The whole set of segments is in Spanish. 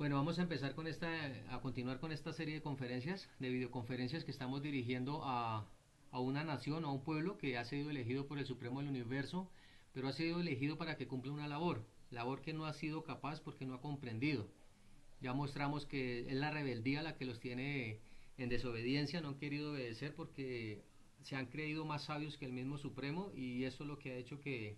Bueno, vamos a empezar con a continuar con esta serie de conferencias, de videoconferencias que estamos dirigiendo a una nación, a un pueblo que ha sido elegido por el Supremo del Universo, pero ha sido elegido para que cumpla una labor que no ha sido capaz porque no ha comprendido. Ya mostramos que es la rebeldía la que los tiene en desobediencia, no han querido obedecer porque se han creído más sabios que el mismo Supremo, y eso es lo que ha hecho que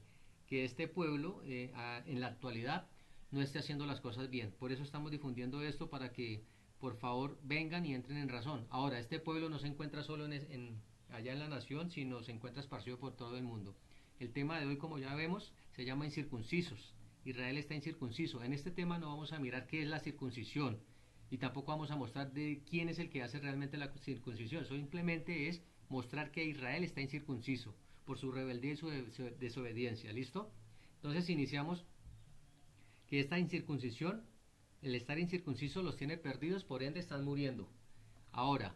este pueblo en la actualidad no esté haciendo las cosas bien. Por eso estamos difundiendo esto, para que por favor vengan y entren en razón. Ahora, este pueblo no se encuentra solo allá en la nación, sino se encuentra esparcido por todo el mundo. El tema de hoy, como ya vemos, se llama incircuncisos. Israel está incircunciso. En este tema no vamos a mirar qué es la circuncisión, y tampoco vamos a mostrar de quién es el que hace realmente la circuncisión. Simplemente es mostrar que Israel está incircunciso por su rebeldía y su desobediencia. ¿Listo? Entonces iniciamos que esta incircuncisión, el estar incircunciso, los tiene perdidos, por ende están muriendo. Ahora,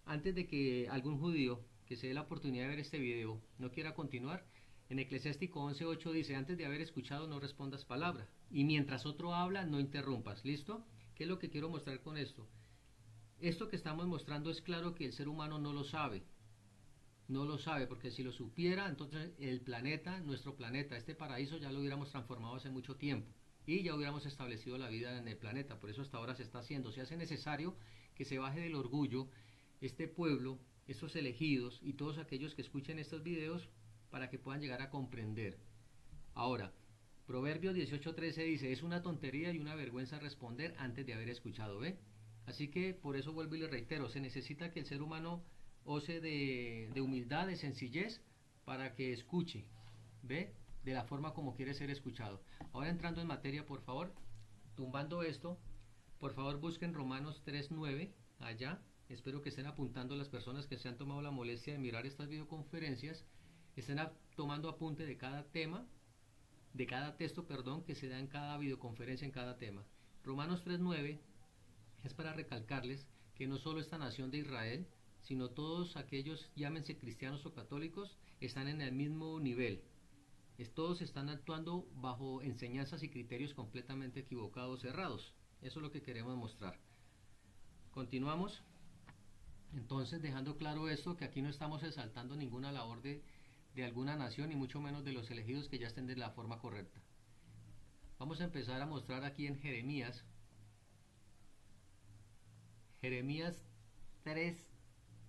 antes de que algún judío que se dé la oportunidad de ver este video no quiera continuar, en Eclesiástico 11:8 dice: antes de haber escuchado no respondas palabra, y mientras otro habla no interrumpas. ¿Listo? ¿Qué es lo que quiero mostrar con esto? Esto que estamos mostrando es claro que el ser humano no lo sabe. No lo sabe, porque si lo supiera, entonces el planeta, nuestro planeta, este paraíso, ya lo hubiéramos transformado hace mucho tiempo y ya hubiéramos establecido la vida en el planeta. Por eso hasta ahora se está haciendo. Se hace necesario que se baje del orgullo este pueblo, estos elegidos y todos aquellos que escuchen estos videos, para que puedan llegar a comprender. Ahora, Proverbios 18:13 dice: es una tontería y una vergüenza responder antes de haber escuchado. ¿Ve? Así que por eso vuelvo y le reitero, se necesita que el ser humano ose de humildad, de sencillez, para que escuche, ¿ve? De la forma como quiere ser escuchado. Ahora, entrando en materia, por favor, tumbando esto, por favor busquen Romanos 3:9 allá. Espero que estén apuntando las personas que se han tomado la molestia de mirar estas videoconferencias, estén tomando apunte de cada tema, de cada texto, perdón, que se da en cada videoconferencia, en cada tema. Romanos 3:9 es para recalcarles que no solo esta nación de Israel, sino todos aquellos, llámense cristianos o católicos, están en el mismo nivel. Todos están actuando bajo enseñanzas y criterios completamente equivocados, errados. Eso es lo que queremos mostrar. Continuamos. Entonces, dejando claro esto, que aquí no estamos exaltando ninguna labor de alguna nación, y mucho menos de los elegidos que ya estén de la forma correcta. Vamos a empezar a mostrar aquí en Jeremías 3,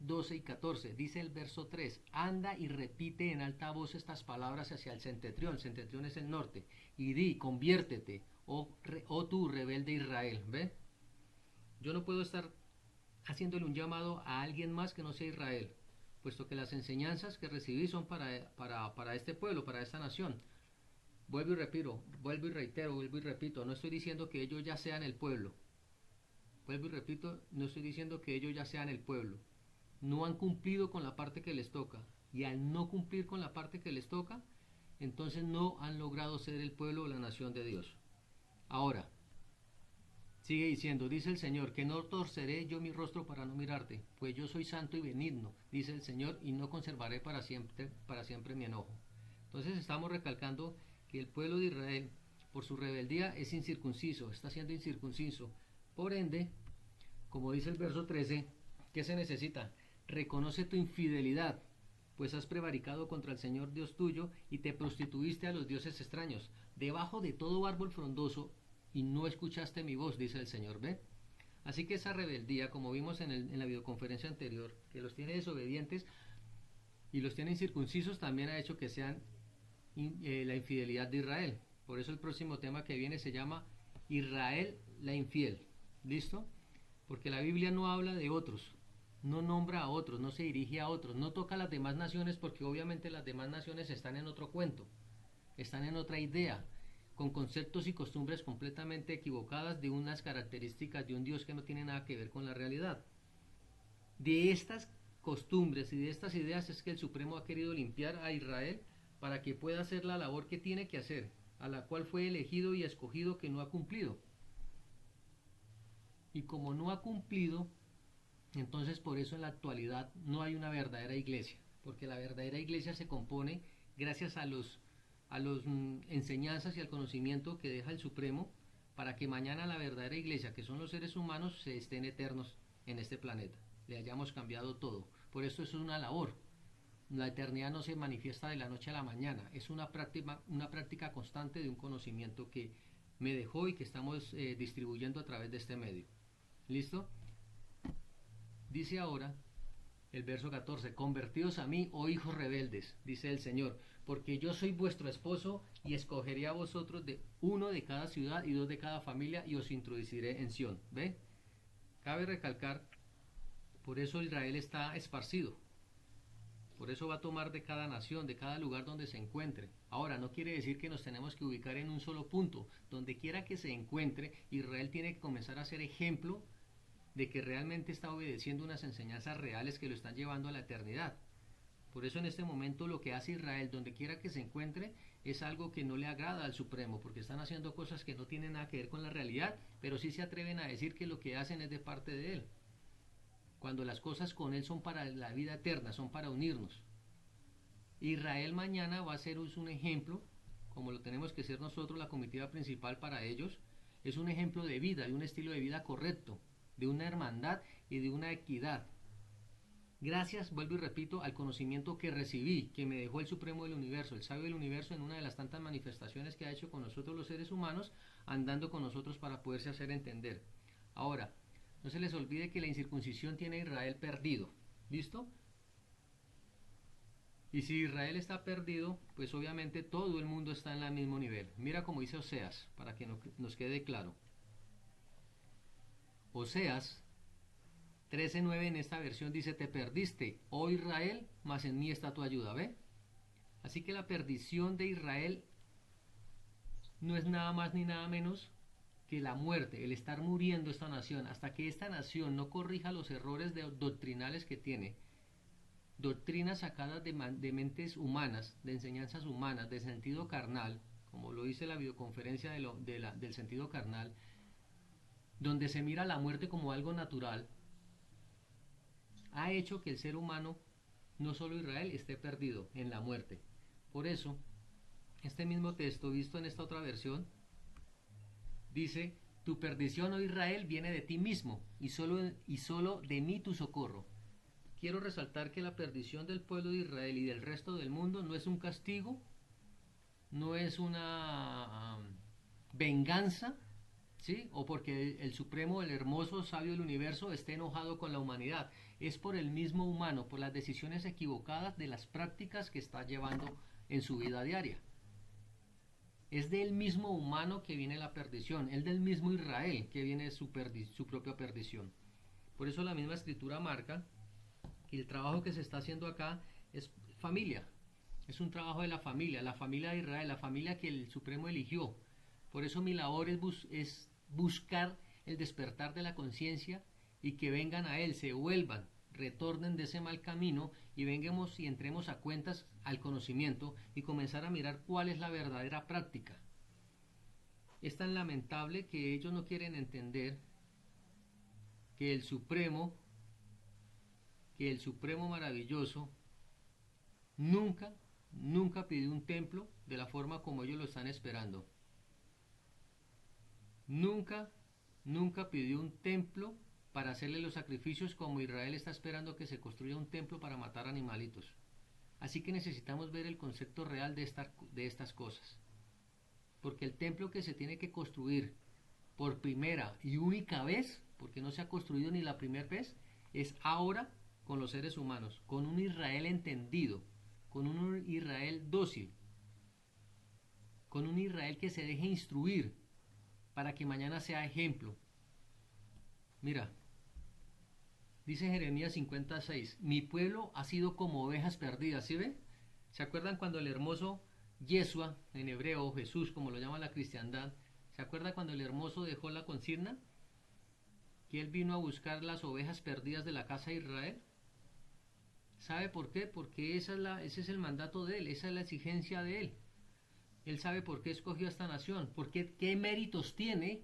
12 y 14. Dice el verso 3: anda y repite en alta voz estas palabras hacia el Septentrión. Septentrión es el norte. Y di: conviértete, oh tú rebelde Israel. ¿Ve? Yo no puedo estar haciéndole un llamado a alguien más que no sea Israel, puesto que las enseñanzas que recibí son para este pueblo, para esta nación. Vuelvo y reitero, vuelvo y repito, no estoy diciendo que ellos ya sean el pueblo. Vuelvo y repito, no estoy diciendo que ellos ya sean el pueblo. No han cumplido con la parte que les toca, y al no cumplir con la parte que les toca, entonces no han logrado ser el pueblo o la nación de Dios. Ahora, sigue diciendo: dice el Señor, que no torceré yo mi rostro para no mirarte, pues yo soy santo y benigno, dice el Señor, y no conservaré para siempre mi enojo. Entonces estamos recalcando que el pueblo de Israel, por su rebeldía, es incircunciso, está siendo incircunciso. Por ende, como dice el verso 13, ¿qué se necesita? Reconoce tu infidelidad, pues has prevaricado contra el Señor Dios tuyo y te prostituiste a los dioses extraños, debajo de todo árbol frondoso, y no escuchaste mi voz, dice el Señor. ¿Ve? Así que esa rebeldía, como vimos en la videoconferencia anterior, que los tiene desobedientes y los tiene incircuncisos, también ha hecho que sean la infidelidad de Israel. Por eso el próximo tema que viene se llama Israel la infiel. ¿Listo? Porque la Biblia no habla de otros, no nombra a otros, no se dirige a otros, no toca a las demás naciones, porque obviamente las demás naciones están en otro cuento, están en otra idea, con conceptos y costumbres completamente equivocadas, de unas características de un Dios que no tiene nada que ver con la realidad. De estas costumbres y de estas ideas es que el Supremo ha querido limpiar a Israel, para que pueda hacer la labor que tiene que hacer, a la cual fue elegido y escogido, que no ha cumplido. Y como no ha cumplido, entonces por eso en la actualidad no hay una verdadera iglesia, porque la verdadera iglesia se compone gracias a los enseñanzas y al conocimiento que deja el Supremo, para que mañana la verdadera iglesia, que son los seres humanos, se estén eternos en este planeta. Le hayamos cambiado todo. Por eso es una labor. La eternidad no se manifiesta de la noche a la mañana. Es una práctica constante de un conocimiento que me dejó y que estamos distribuyendo a través de este medio. ¿Listo? Dice ahora el verso 14, convertidos a mí, oh hijos rebeldes, dice el Señor, porque yo soy vuestro esposo y escogeré a vosotros de uno de cada ciudad y dos de cada familia y os introduciré en Sión. ¿Ve? Cabe recalcar, por eso Israel está esparcido. Por eso va a tomar de cada nación, de cada lugar donde se encuentre. Ahora, no quiere decir que nos tenemos que ubicar en un solo punto. Donde quiera que se encuentre, Israel tiene que comenzar a ser ejemplo de que realmente está obedeciendo unas enseñanzas reales que lo están llevando a la eternidad. Por eso en este momento lo que hace Israel, donde quiera que se encuentre, es algo que no le agrada al Supremo, porque están haciendo cosas que no tienen nada que ver con la realidad, pero sí se atreven a decir que lo que hacen es de parte de Él. Cuando las cosas con Él son para la vida eterna, son para unirnos. Israel mañana va a ser un ejemplo, como lo tenemos que ser nosotros, la comitiva principal para ellos, es un ejemplo de vida, de un estilo de vida correcto, de una hermandad y de una equidad. Gracias, vuelvo y repito, al conocimiento que recibí, que me dejó el Supremo del Universo, el Sabio del Universo, en una de las tantas manifestaciones que ha hecho con nosotros los seres humanos, andando con nosotros para poderse hacer entender. Ahora, no se les olvide que la incircuncisión tiene a Israel perdido. ¿Listo? Y si Israel está perdido, pues obviamente todo el mundo está en el mismo nivel. Mira como dice Oseas, para que nos quede claro. Oseas 13:9 en esta versión dice, te perdiste, oh Israel, mas en mí está tu ayuda, ¿ve? Así que la perdición de Israel no es nada más ni nada menos que la muerte, el estar muriendo esta nación, hasta que esta nación no corrija los errores doctrinales que tiene, doctrinas sacadas de mentes humanas, de enseñanzas humanas, de sentido carnal, como lo dice la videoconferencia del sentido carnal, donde se mira la muerte como algo natural, ha hecho que el ser humano, no solo Israel, esté perdido en la muerte. Por eso, este mismo texto, visto en esta otra versión, dice, tu perdición, oh Israel, viene de ti mismo, y solo de mí tu socorro. Quiero resaltar que la perdición del pueblo de Israel y del resto del mundo no es un castigo, no es una venganza, ¿sí? O porque el Supremo, el hermoso, sabio del universo esté enojado con la humanidad. Es por el mismo humano, por las decisiones equivocadas de las prácticas que está llevando en su vida diaria. Es del mismo humano que viene la perdición, es del mismo Israel que viene su propia perdición. Por eso la misma escritura marca que el trabajo que se está haciendo acá es familia, es un trabajo de la familia de Israel, la familia que el Supremo eligió. Por eso mi labor es buscar el despertar de la conciencia y que vengan a Él, se vuelvan, retornen de ese mal camino y vengamos y entremos a cuentas al conocimiento y comenzar a mirar cuál es la verdadera práctica. Es tan lamentable que ellos no quieren entender que el Supremo maravilloso nunca pidió un templo de la forma como ellos lo están esperando. Nunca pidió un templo para hacerle los sacrificios como Israel está esperando que se construya un templo para matar animalitos. Así que necesitamos ver el concepto real de estas cosas. Porque el templo que se tiene que construir por primera y única vez, porque no se ha construido ni la primera vez, es ahora con los seres humanos, con un Israel entendido, con un Israel dócil, con un Israel que se deje instruir para que mañana sea ejemplo. Mira, dice Jeremías 56, mi pueblo ha sido como ovejas perdidas, ¿sí ven? ¿Se acuerdan cuando el hermoso Yeshua, en hebreo, Jesús, como lo llama la cristiandad, ¿se acuerda cuando el hermoso dejó la consigna? Que él vino a buscar las ovejas perdidas de la casa de Israel. ¿Sabe por qué? Porque ese es el mandato de él, esa es la exigencia de él. Él sabe por qué escogió a esta nación, qué méritos tiene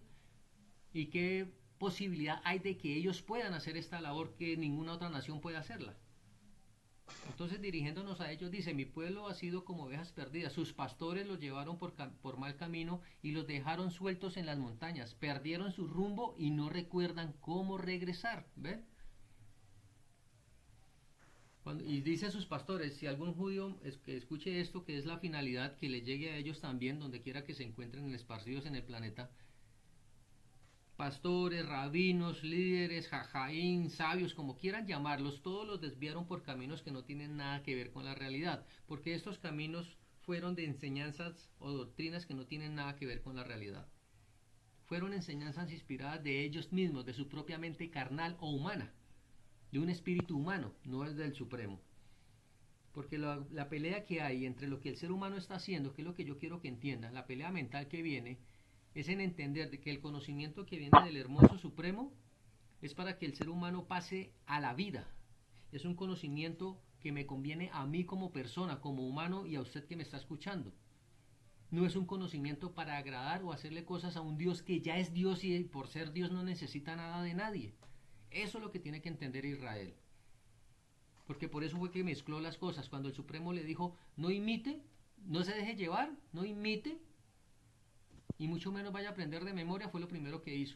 y qué posibilidad hay de que ellos puedan hacer esta labor que ninguna otra nación puede hacerla. Entonces, dirigiéndonos a ellos, dice, mi pueblo ha sido como ovejas perdidas, sus pastores los llevaron por mal camino y los dejaron sueltos en las montañas, perdieron su rumbo y no recuerdan cómo regresar, ¿ve? Y dice a sus pastores, si algún judío que escuche esto, que es la finalidad, que le llegue a ellos también, donde quiera que se encuentren esparcidos en el planeta, pastores, rabinos, líderes, jajaín, sabios, como quieran llamarlos, todos los desviaron por caminos que no tienen nada que ver con la realidad, porque estos caminos fueron de enseñanzas o doctrinas que no tienen nada que ver con la realidad. Fueron enseñanzas inspiradas de ellos mismos, de su propia mente carnal o humana, de un espíritu humano, no es del Supremo. Porque la pelea que hay entre lo que el ser humano está haciendo, que es lo que yo quiero que entiendan, la pelea mental que viene, es en entender de que el conocimiento que viene del hermoso Supremo es para que el ser humano pase a la vida. Es un conocimiento que me conviene a mí como persona, como humano y a usted que me está escuchando. No es un conocimiento para agradar o hacerle cosas a un Dios que ya es Dios y por ser Dios no necesita nada de nadie. Eso es lo que tiene que entender Israel. Porque por eso fue que mezcló las cosas. Cuando el Supremo le dijo, no imite, no se deje llevar, no imite, y mucho menos vaya a aprender de memoria, fue lo primero que hizo.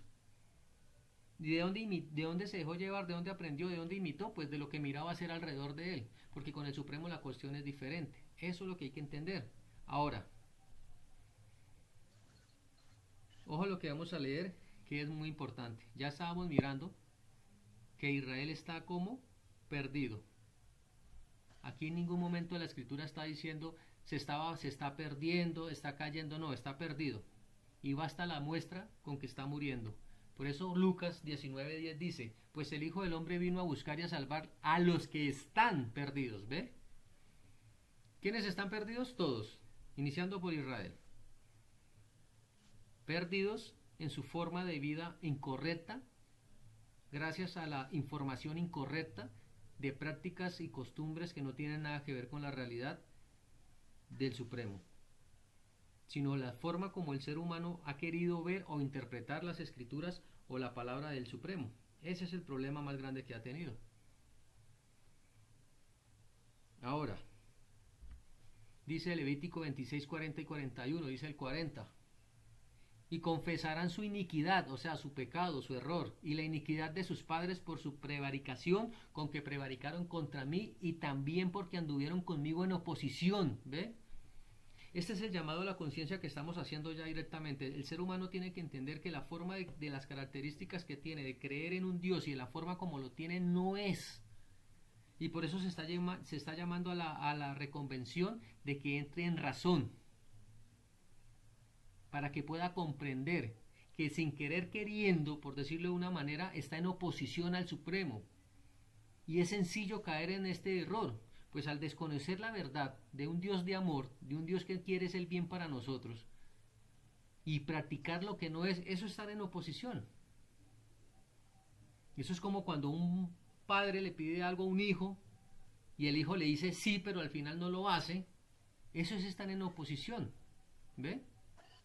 ¿Y de dónde se dejó llevar? ¿De dónde aprendió? ¿De dónde imitó? Pues de lo que miraba hacer alrededor de él. Porque con el Supremo la cuestión es diferente. Eso es lo que hay que entender. Ahora, ojo a lo que vamos a leer, que es muy importante. Ya estábamos mirando que Israel está como perdido. Aquí en ningún momento la escritura está diciendo se está perdiendo, está cayendo, no, está perdido. Y basta la muestra con que está muriendo. Por eso Lucas 19:10 dice, pues el Hijo del Hombre vino a buscar y a salvar a los que están perdidos, ¿ve? ¿Quiénes están perdidos? Todos, iniciando por Israel. Perdidos en su forma de vida incorrecta, gracias a la información incorrecta de prácticas y costumbres que no tienen nada que ver con la realidad del Supremo, sino la forma como el ser humano ha querido ver o interpretar las escrituras o la palabra del Supremo. Ese es el problema más grande que ha tenido. Ahora, dice Levítico 26, 40 y 41, dice el 40. Y confesarán su iniquidad, o sea, su pecado, su error, y la iniquidad de sus padres por su prevaricación con que prevaricaron contra mí y también porque anduvieron conmigo en oposición, ¿ve? Este es el llamado a la conciencia que estamos haciendo ya directamente. El ser humano tiene que entender que la forma de las características que tiene de creer en un Dios y la forma como lo tiene no es. Y por eso se está llamando a la reconvención de que entre en razón, para que pueda comprender que sin querer queriendo, por decirlo de una manera, está en oposición al Supremo. Y es sencillo caer en este error, pues al desconocer la verdad de un Dios de amor, de un Dios que quiere el bien para nosotros, y practicar lo que no es, eso es estar en oposición. Eso es como cuando un padre le pide algo a un hijo y el hijo le dice sí, pero al final no lo hace. Eso es estar en oposición. ¿Ve?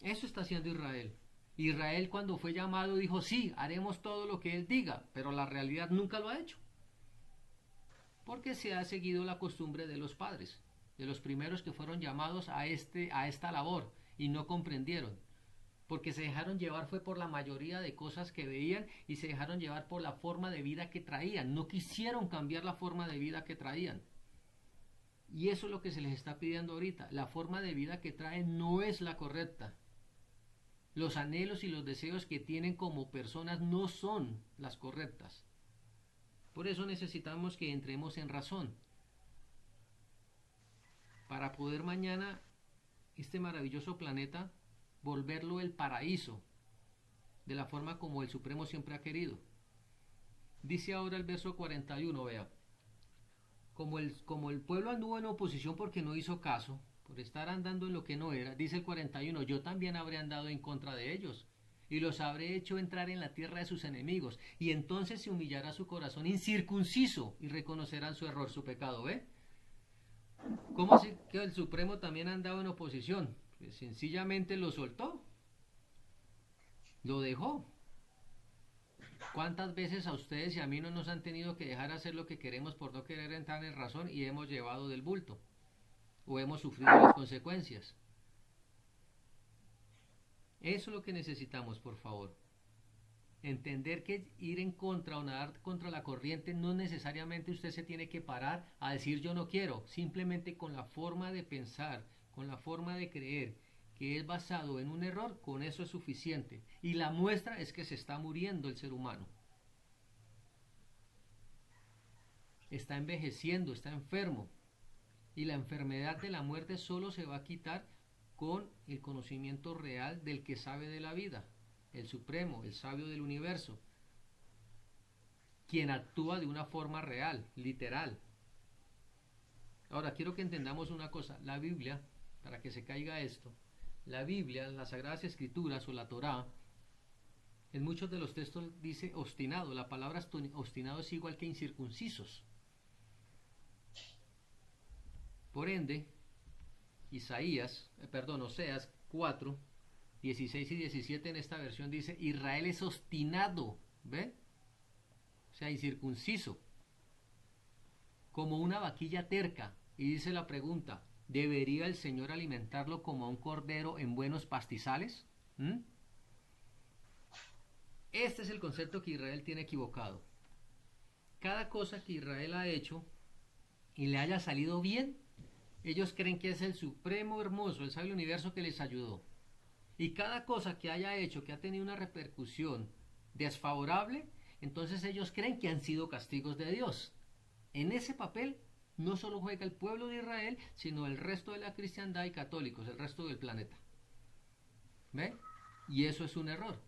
Eso está haciendo Israel. Israel cuando fue llamado dijo sí, haremos todo lo que él diga, pero la realidad nunca lo ha hecho. Porque se ha seguido la costumbre de los padres, de los primeros que fueron llamados a esta labor y no comprendieron. Porque se dejaron llevar fue por la mayoría de cosas que veían y se dejaron llevar por la forma de vida que traían. No quisieron cambiar la forma de vida que traían. Y eso es lo que se les está pidiendo ahorita. La forma de vida que traen no es la correcta. Los anhelos y los deseos que tienen como personas no son las correctas. Por eso necesitamos que entremos en razón. Para poder mañana este maravilloso planeta volverlo el paraíso, de la forma como el Supremo siempre ha querido. Dice ahora el verso 41, vea. Como el pueblo anduvo en oposición porque no hizo caso, por estar andando en lo que no era, dice el 41, yo también habré andado en contra de ellos, y los habré hecho entrar en la tierra de sus enemigos, y entonces se humillará su corazón incircunciso, y reconocerán su error, su pecado, ¿ve? ¿Cómo así que el Supremo también ha andado en oposición? Pues sencillamente lo soltó, lo dejó. ¿Cuántas veces a ustedes y a mí no nos han tenido que dejar hacer lo que queremos por no querer entrar en razón y hemos llevado del bulto? ¿O hemos sufrido las consecuencias? Eso es lo que necesitamos, por favor. Entender que ir en contra o nadar contra la corriente no necesariamente usted se tiene que parar a decir yo no quiero. Simplemente con la forma de pensar, con la forma de creer, que es basado en un error, con eso es suficiente. Y la muestra es que se está muriendo el ser humano. Está envejeciendo, está enfermo. Y la enfermedad de la muerte solo se va a quitar con el conocimiento real del que sabe de la vida, el supremo, el sabio del universo, quien actúa de una forma real, literal. Ahora, quiero que entendamos una cosa. La Biblia, para que se caiga esto, la Biblia, las Sagradas Escrituras o la Torá, en muchos de los textos dice obstinado. La palabra obstinado es igual que incircuncisos. Por ende, Oseas 4, 16 y 17 en esta versión dice, Israel es obstinado, ¿ve? O sea, incircunciso, como una vaquilla terca. Y dice la pregunta, ¿debería el Señor alimentarlo como a un cordero en buenos pastizales? Este es el concepto que Israel tiene equivocado. Cada cosa que Israel ha hecho y le haya salido bien, ellos creen que es el supremo hermoso, el sabio del universo que les ayudó. Y cada cosa que haya hecho que ha tenido una repercusión desfavorable, entonces ellos creen que han sido castigos de Dios. En ese papel no solo juega el pueblo de Israel, sino el resto de la cristiandad y católicos, el resto del planeta. ¿Ve? Y eso es un error.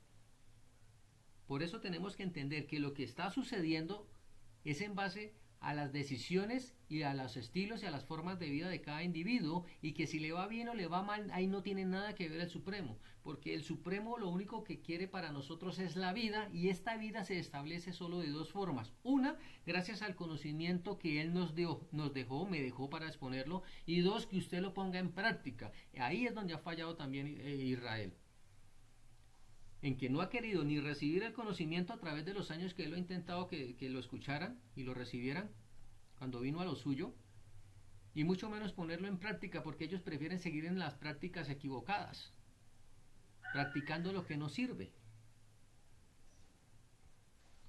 Por eso tenemos que entender que lo que está sucediendo es en base a las decisiones y a los estilos y a las formas de vida de cada individuo, y que si le va bien o le va mal, ahí no tiene nada que ver el Supremo, porque el Supremo lo único que quiere para nosotros es la vida, y esta vida se establece solo de dos formas. Una, gracias al conocimiento que Él me dejó para exponerlo, y dos, que usted lo ponga en práctica. Ahí es donde ha fallado también Israel, en que no ha querido ni recibir el conocimiento a través de los años que él ha intentado que lo escucharan y lo recibieran cuando vino a lo suyo, y mucho menos ponerlo en práctica, porque ellos prefieren seguir en las prácticas equivocadas, practicando lo que no sirve.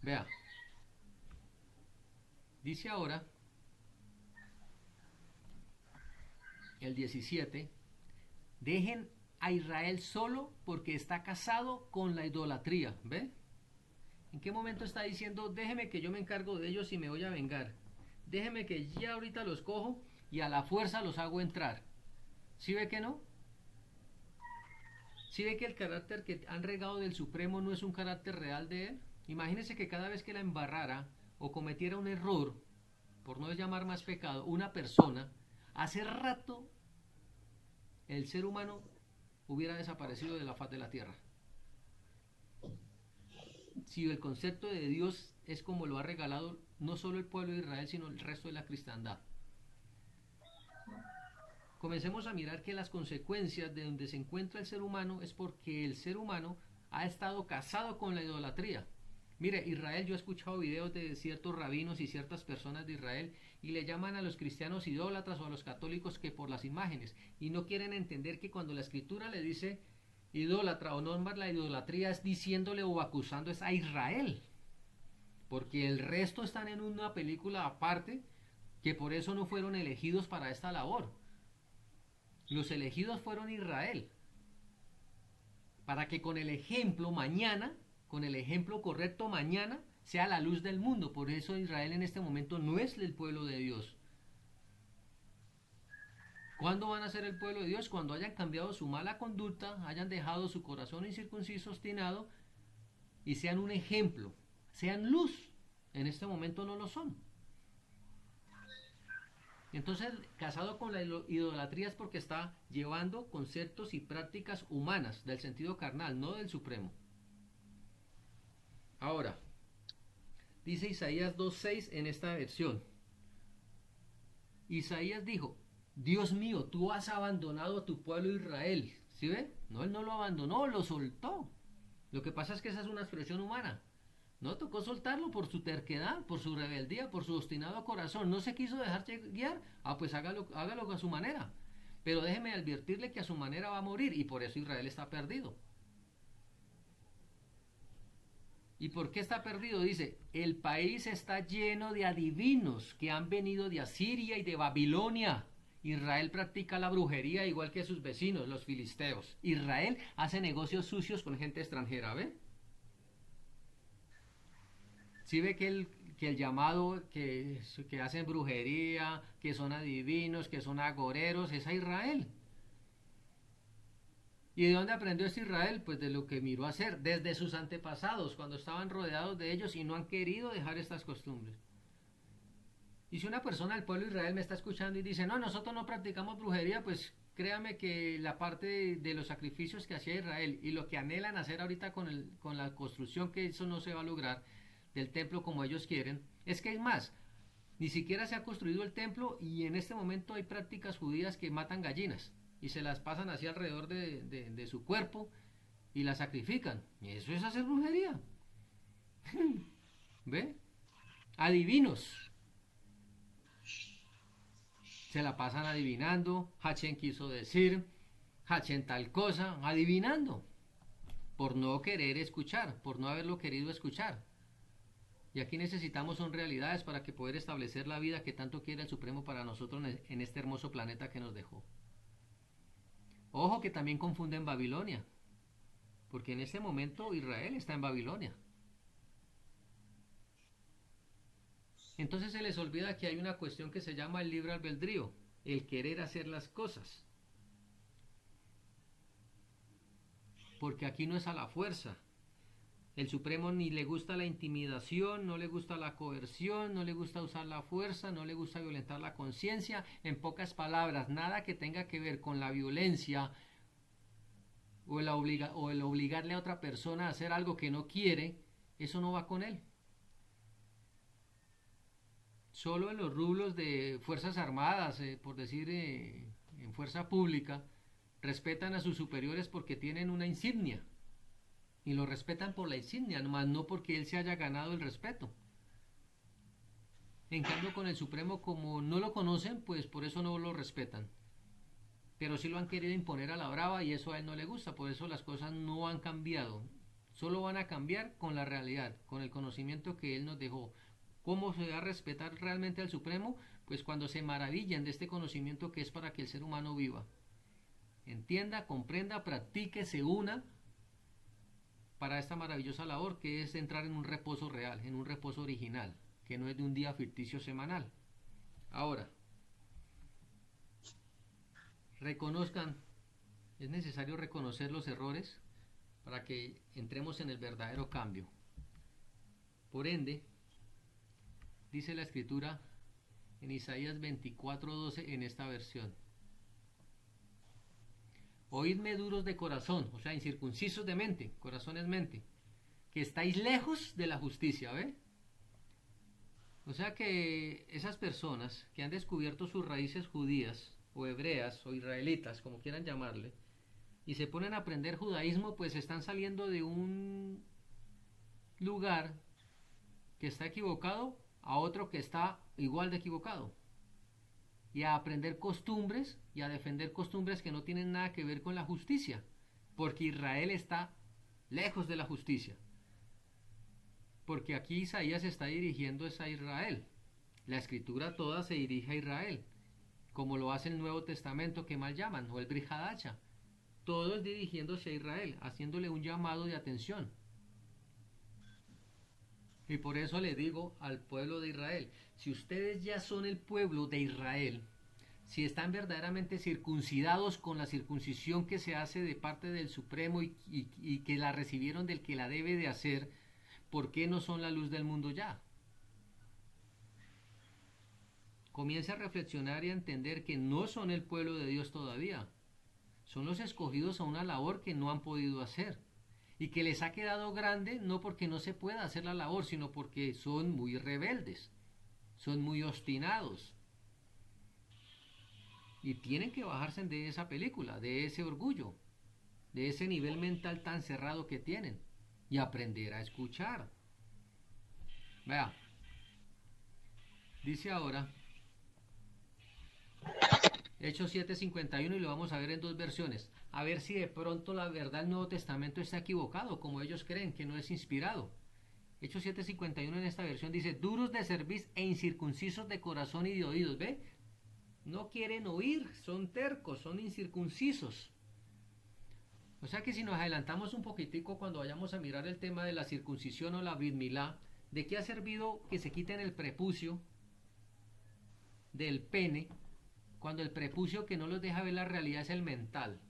Vea, dice ahora el 17, dejen a Israel solo porque está casado con la idolatría. ¿Ve? ¿En qué momento está diciendo, déjeme que yo me encargo de ellos y me voy a vengar? Déjeme que ya ahorita los cojo y a la fuerza los hago entrar. ¿Sí ve que no? ¿Sí ve que el carácter que han regado del Supremo no es un carácter real de él? Imagínese que cada vez que la embarrara o cometiera un error, por no llamar más pecado, una persona, hace rato el ser humano hubiera desaparecido de la faz de la tierra. Si el concepto de Dios es como lo ha regalado no solo el pueblo de Israel, sino el resto de la cristiandad. Comencemos a mirar que las consecuencias de donde se encuentra el ser humano es porque el ser humano ha estado casado con la idolatría. Mire, Israel, yo he escuchado videos de ciertos rabinos y ciertas personas de Israel y le llaman a los cristianos idólatras o a los católicos que por las imágenes, y no quieren entender que cuando la escritura le dice idólatra o nombra la idolatría, es diciéndole o acusando es a Israel, porque el resto están en una película aparte, que por eso no fueron elegidos para esta labor. Los elegidos fueron Israel, para que con el ejemplo mañana, con el ejemplo correcto mañana, sea la luz del mundo. Por eso Israel en este momento no es el pueblo de Dios. ¿Cuándo van a ser el pueblo de Dios? Cuando hayan cambiado su mala conducta, hayan dejado su corazón incircunciso, obstinado, y sean un ejemplo, sean luz. En este momento no lo son. Entonces, casado con la idolatría es porque está llevando conceptos y prácticas humanas, del sentido carnal, no del supremo. Ahora, dice Isaías 2.6 en esta versión. Isaías dijo, Dios mío, tú has abandonado a tu pueblo Israel. ¿Sí ve? No, él no lo abandonó, lo soltó. Lo que pasa es que esa es una expresión humana. No, tocó soltarlo por su terquedad, por su rebeldía, por su obstinado corazón. No se quiso dejarse guiar. Ah, pues hágalo a su manera. Pero déjeme advertirle que a su manera va a morir y por eso Israel está perdido. ¿Y por qué está perdido? Dice, el país está lleno de adivinos que han venido de Asiria y de Babilonia. Israel practica la brujería igual que sus vecinos, los filisteos. Israel hace negocios sucios con gente extranjera, ¿ve? Si ve que el llamado que hacen brujería, que son adivinos, que son agoreros, es a Israel. ¿Y de dónde aprendió este Israel? Pues de lo que miró hacer desde sus antepasados, cuando estaban rodeados de ellos y no han querido dejar estas costumbres. Y si una persona del pueblo de Israel me está escuchando y dice, no, nosotros no practicamos brujería, pues créame que la parte de los sacrificios que hacía Israel y lo que anhelan hacer ahorita con la construcción, que eso no se va a lograr, del templo como ellos quieren, es que hay más. Ni siquiera se ha construido el templo y en este momento hay prácticas judías que matan gallinas y se las pasan así alrededor de su cuerpo y las sacrifican. Y eso es hacer brujería. ¿Ve? Adivinos. Se la pasan adivinando. Hachén quiso decir. Hachén tal cosa. Adivinando. Por no querer escuchar. Por no haberlo querido escuchar. Y aquí necesitamos son realidades para que poder establecer la vida que tanto quiere el Supremo para nosotros en este hermoso planeta que nos dejó. Ojo que también confunden Babilonia, porque en este momento Israel está en Babilonia. Entonces se les olvida que hay una cuestión que se llama el libre albedrío, el querer hacer las cosas. Porque aquí no es a la fuerza. El Supremo ni le gusta la intimidación, no le gusta la coerción, no le gusta usar la fuerza, no le gusta violentar la conciencia. En pocas palabras, nada que tenga que ver con la violencia o el obligarle a otra persona a hacer algo que no quiere, eso no va con él. Solo en los rublos de Fuerzas Armadas, por decir en fuerza pública, respetan a sus superiores porque tienen una insignia. Y lo respetan por la insignia, más no porque él se haya ganado el respeto. En cambio con el Supremo, como no lo conocen, pues por eso no lo respetan. Pero sí lo han querido imponer a la brava y eso a él no le gusta, por eso las cosas no han cambiado. Solo van a cambiar con la realidad, con el conocimiento que él nos dejó. ¿Cómo se va a respetar realmente al Supremo? Pues cuando se maravillan de este conocimiento que es para que el ser humano viva. Entienda, comprenda, practique, se una para esta maravillosa labor que es entrar en un reposo real, en un reposo original, que no es de un día ficticio semanal. Ahora, reconozcan, es necesario reconocer los errores para que entremos en el verdadero cambio. Por ende, dice la Escritura en Isaías 24:12 en esta versión: oídme duros de corazón, o sea, incircuncisos de mente, corazón es mente, que estáis lejos de la justicia, ¿ve? O sea que esas personas que han descubierto sus raíces judías, o hebreas, o israelitas, como quieran llamarle, y se ponen a aprender judaísmo, pues están saliendo de un lugar que está equivocado a otro que está igual de equivocado. Y a aprender costumbres y a defender costumbres que no tienen nada que ver con la justicia, porque Israel está lejos de la justicia. Porque aquí Isaías está dirigiendo a Israel. La escritura toda se dirige a Israel, como lo hace el Nuevo Testamento que mal llaman, o el Brit Hadasha. Todo es dirigiéndose a Israel, haciéndole un llamado de atención. Y por eso le digo al pueblo de Israel, si ustedes ya son el pueblo de Israel, si están verdaderamente circuncidados con la circuncisión que se hace de parte del Supremo y que la recibieron del que la debe de hacer, ¿por qué no son la luz del mundo ya? Comience a reflexionar y a entender que no son el pueblo de Dios todavía. Son los escogidos a una labor que no han podido hacer. Y que les ha quedado grande no porque no se pueda hacer la labor, sino porque son muy rebeldes, son muy obstinados. Y tienen que bajarse de esa película, de ese orgullo, de ese nivel mental tan cerrado que tienen y aprender a escuchar. Vea, dice ahora Hechos 7:51 y lo vamos a ver en dos versiones. A ver si de pronto la verdad del Nuevo Testamento está equivocado, como ellos creen, que no es inspirado. Hechos 7:51 en esta versión dice, duros de cerviz e incircuncisos de corazón y de oídos. ¿Ve? No quieren oír, son tercos, son incircuncisos. O sea que si nos adelantamos un poquitico cuando vayamos a mirar el tema de la circuncisión o la brit milá, ¿de qué ha servido que se quiten el prepucio del pene cuando el prepucio que no los deja ver la realidad es el mental?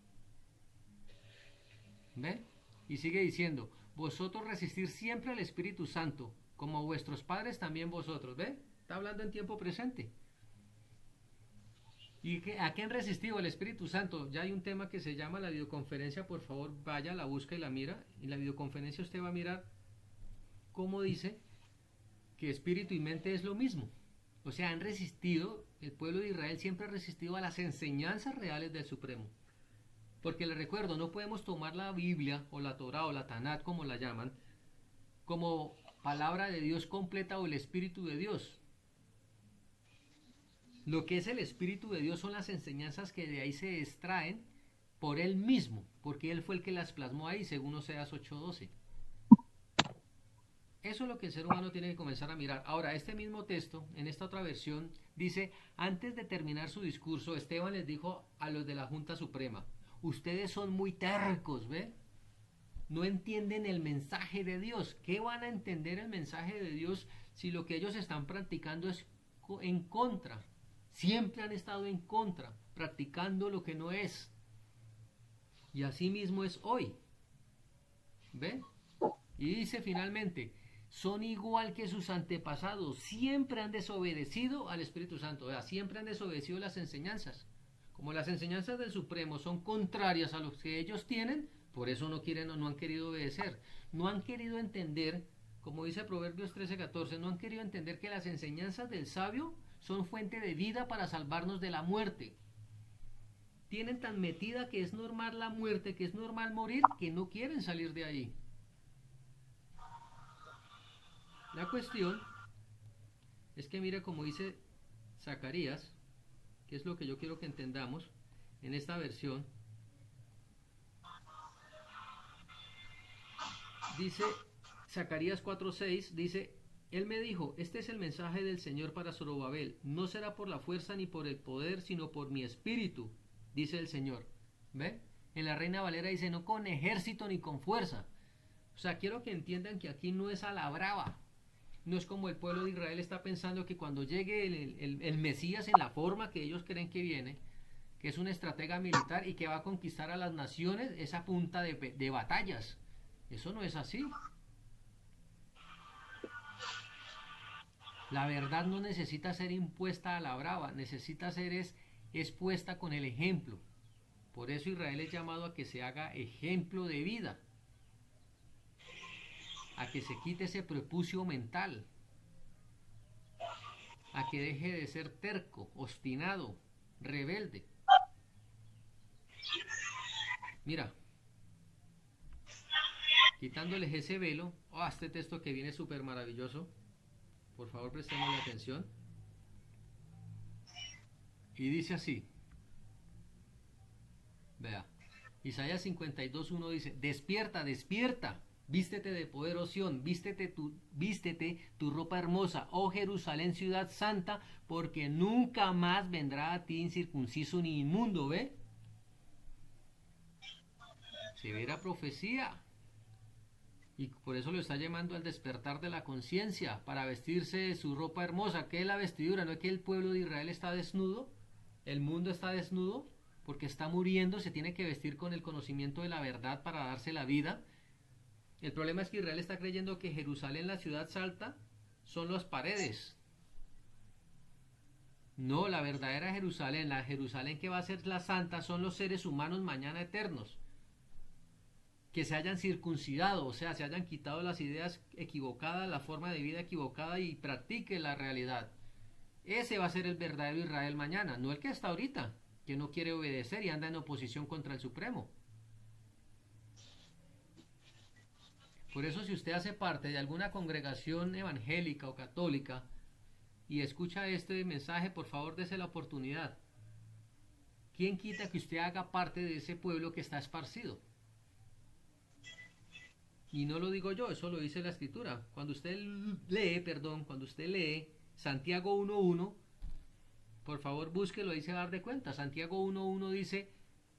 ¿Ve? Y sigue diciendo, vosotros resistir siempre al Espíritu Santo, como vuestros padres también vosotros. ¿Ve? Está hablando en tiempo presente. ¿Y a qué han resistido? El Espíritu Santo. Ya hay un tema que se llama la videoconferencia, por favor vaya, la busca y la mira. En la videoconferencia usted va a mirar cómo dice que espíritu y mente es lo mismo. O sea, han resistido, el pueblo de Israel siempre ha resistido a las enseñanzas reales del Supremo. Porque les recuerdo, no podemos tomar la Biblia o la Torah o la Tanat, como la llaman, como palabra de Dios completa o el Espíritu de Dios. Lo que es el Espíritu de Dios son las enseñanzas que de ahí se extraen por Él mismo, porque Él fue el que las plasmó ahí, según Oseas 8:12. Eso es lo que el ser humano tiene que comenzar a mirar. Ahora, este mismo texto, en esta otra versión, dice, antes de terminar su discurso, Esteban les dijo a los de la Junta Suprema, ustedes son muy tercos, ¿ve? No entienden el mensaje de Dios. ¿Qué van a entender el mensaje de Dios si lo que ellos están practicando es en contra? Siempre han estado en contra, practicando lo que no es. Y así mismo es hoy. ¿Ve? Y dice finalmente, son igual que sus antepasados, siempre han desobedecido al Espíritu Santo, o sea, siempre han desobedecido las enseñanzas. Como las enseñanzas del Supremo son contrarias a lo que ellos tienen, por eso no quieren o no han querido obedecer. No han querido entender, como dice Proverbios 13:14, no han querido entender que las enseñanzas del sabio son fuente de vida para salvarnos de la muerte. Tienen tan metida que es normal la muerte, que es normal morir, que no quieren salir de ahí. La cuestión es que mire como dice Zacarías, que es lo que yo quiero que entendamos en esta versión. Dice Zacarías 4:6, dice, él me dijo, este es el mensaje del Señor para Zorobabel, no será por la fuerza ni por el poder, sino por mi espíritu, dice el Señor. ¿Ve? En la Reina Valera dice, no con ejército ni con fuerza. O sea, quiero que entiendan que aquí no es a la brava. No es como el pueblo de Israel está pensando que cuando llegue el Mesías en la forma que ellos creen que viene, que es un estratega militar y que va a conquistar a las naciones, esa punta de batallas. Eso no es así. La verdad no necesita ser impuesta a la brava, necesita ser expuesta con el ejemplo. Por eso Israel es llamado a que se haga ejemplo de vida, a que se quite ese prepucio mental, a que deje de ser terco, obstinado, rebelde. Mira, quitándoles ese velo, este texto que viene súper maravilloso, por favor prestemos la atención, y dice así, vea, Isaías 52:1 dice, despierta, despierta, vístete de poder, oh Sión, vístete tu ropa hermosa, oh Jerusalén, ciudad santa, porque nunca más vendrá a ti incircunciso ni inmundo, ¿ve? Severa profecía. Y por eso lo está llamando al despertar de la conciencia, para vestirse de su ropa hermosa. ¿Qué es la vestidura? ¿No es que el pueblo de Israel está desnudo? ¿El mundo está desnudo? Porque está muriendo, se tiene que vestir con el conocimiento de la verdad para darse la vida. El problema es que Israel está creyendo que Jerusalén, la ciudad santa, son las paredes. No, la verdadera Jerusalén, la Jerusalén que va a ser la santa, son los seres humanos mañana eternos. Que se hayan circuncidado, o sea, se hayan quitado las ideas equivocadas, la forma de vida equivocada y practique la realidad. Ese va a ser el verdadero Israel mañana, no el que está ahorita, que no quiere obedecer y anda en oposición contra el Supremo. Por eso si usted hace parte de alguna congregación evangélica o católica y escucha este mensaje, por favor dese la oportunidad. ¿Quién quita que usted haga parte de ese pueblo que está esparcido? Y no lo digo yo, eso lo dice la escritura. Cuando usted lee Santiago 1.1, por favor búsquelo, ahí se va a dar de cuenta. Santiago 1.1 dice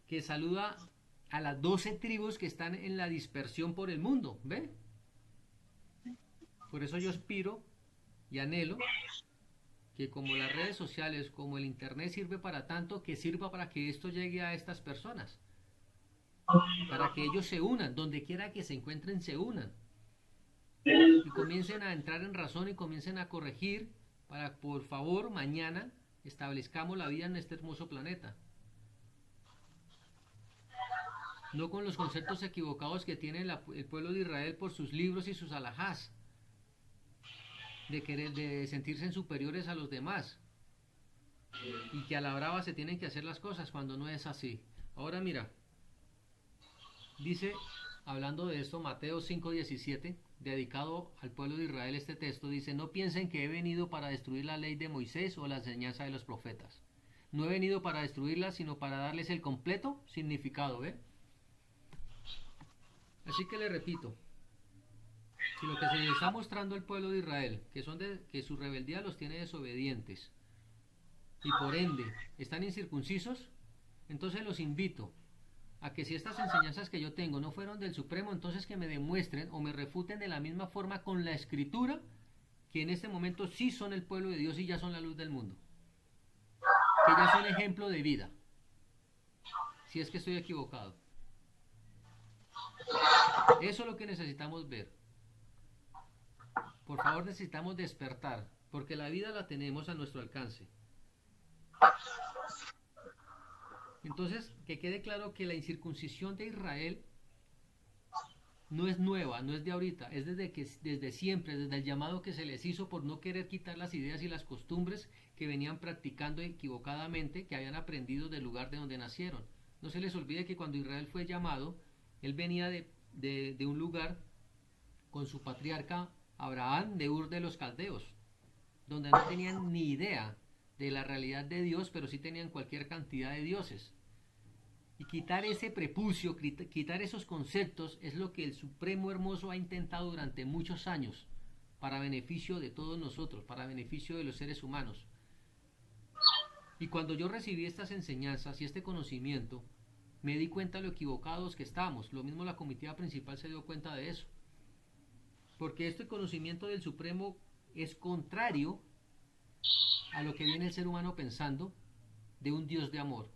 que saluda a las 12 tribus que están en la dispersión por el mundo, ¿ve? Por eso yo aspiro y anhelo que como las redes sociales, como el internet sirve para tanto, que sirva para que esto llegue a estas personas, para que ellos se unan, donde quiera que se encuentren se unan y comiencen a entrar en razón y comiencen a corregir para, por favor, mañana establezcamos la vida en este hermoso planeta. No con los conceptos equivocados que tiene el pueblo de Israel por sus libros y sus alajás, de sentirse superiores a los demás y que a la brava se tienen que hacer las cosas cuando no es así. Ahora mira, dice, hablando de esto, Mateo 5:17, dedicado al pueblo de Israel este texto, dice, no piensen que he venido para destruir la ley de Moisés o la enseñanza de los profetas. No he venido para destruirla, sino para darles el completo significado, ¿ve? Así que le repito, si lo que se le está mostrando al pueblo de Israel, que su rebeldía los tiene desobedientes y por ende están incircuncisos, entonces los invito a que si estas enseñanzas que yo tengo no fueron del Supremo, entonces que me demuestren o me refuten de la misma forma con la Escritura, que en este momento sí son el pueblo de Dios y ya son la luz del mundo, que ya son ejemplo de vida, si es que estoy equivocado. Eso es lo que necesitamos ver. Por favor, necesitamos despertar, porque la vida la tenemos a nuestro alcance. Entonces, que quede claro que la incircuncisión de Israel no es nueva, no es de ahorita, es desde siempre, desde el llamado que se les hizo por no querer quitar las ideas y las costumbres que venían practicando equivocadamente, que habían aprendido del lugar de donde nacieron. No se les olvide que cuando Israel fue llamado, él venía de un lugar con su patriarca Abraham de Ur de los Caldeos, donde no tenían ni idea de la realidad de Dios, pero sí tenían cualquier cantidad de dioses. Y quitar ese prepucio, quitar esos conceptos, es lo que el Supremo Hermoso ha intentado durante muchos años, para beneficio de todos nosotros, para beneficio de los seres humanos. Y cuando yo recibí estas enseñanzas y este conocimiento, me di cuenta de lo equivocados que estábamos. Lo mismo la comitiva principal se dio cuenta de eso. Porque este conocimiento del Supremo es contrario a lo que viene el ser humano pensando de un Dios de amor.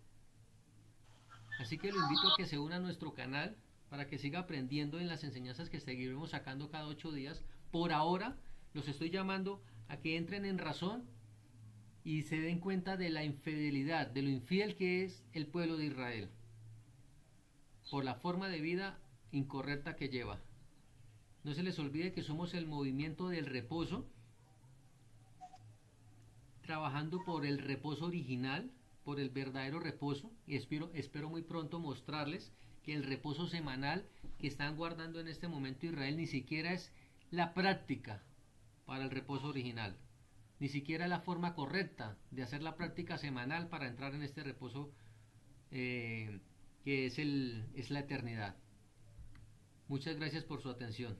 Así que lo invito a que se una a nuestro canal para que siga aprendiendo en las enseñanzas que seguiremos sacando cada 8 días. Por ahora los estoy llamando a que entren en razón y se den cuenta de la infidelidad, de lo infiel que es el pueblo de Israel, por la forma de vida incorrecta que lleva. No se les olvide que somos el movimiento del reposo, trabajando por el reposo original, por el verdadero reposo, y espero muy pronto mostrarles que el reposo semanal que están guardando en este momento Israel ni siquiera es la práctica para el reposo original, ni siquiera la forma correcta de hacer la práctica semanal para entrar en este reposo que es la eternidad. Muchas gracias por su atención.